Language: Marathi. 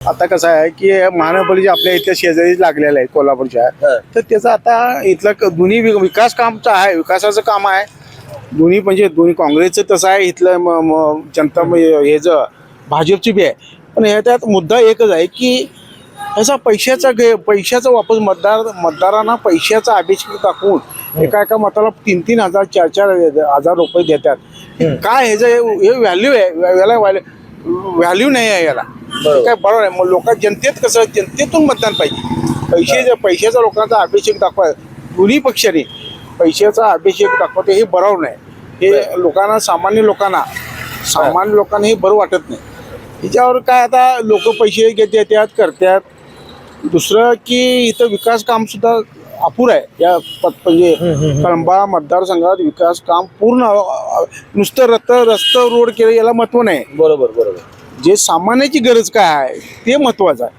आता कसं आहे की महानगरपालिका आपल्या इथल्या शेजारी लागलेलं आहे कोल्हापूरच्या. तर त्याचा आता इथलं दोन्ही विकास कामचं आहे, विकासाचं काम आहे दोन्ही. म्हणजे दोन्ही काँग्रेसचं तसं आहे, इथलं जनता ह्याचं भाजपची बी आहे. पण ह्याच्यात मुद्दा एकच आहे की ह्याचा पैशाचा वापर मतदारांना पैशाचा अभिषेक दाखवून एका मताला 3-3 हजार 4-4 हजार रुपये देतात. काय ह्याचं हे व्हॅल्यू आहे, याला व्हॅल्यू नाही आहे याला. काय बरोबर आहे. मग जनतेत कसं, जनतेतून मतदान पाहिजे. पैशाचा लोकांचा अभिषेक दाखवा दोन्ही पक्षांनी पैशाचा अभिषेक दाखवते हे बरोबर नाही. हे लोकांना सामान्य लोकांना हे बरं वाटत नाही. ह्याच्यावर काय आता लोक पैसे देतात करतात. दुसरं की इथं विकास काम सुद्धा अपुर आहे. या म्हणजे कळंबा मतदारसंघात विकास काम पूर्ण नुसतं रस्ता रोड केलं याला महत्व नाही. बरोबर. जे सामान्याची गरज काय आहे ते महत्वाचं आहे.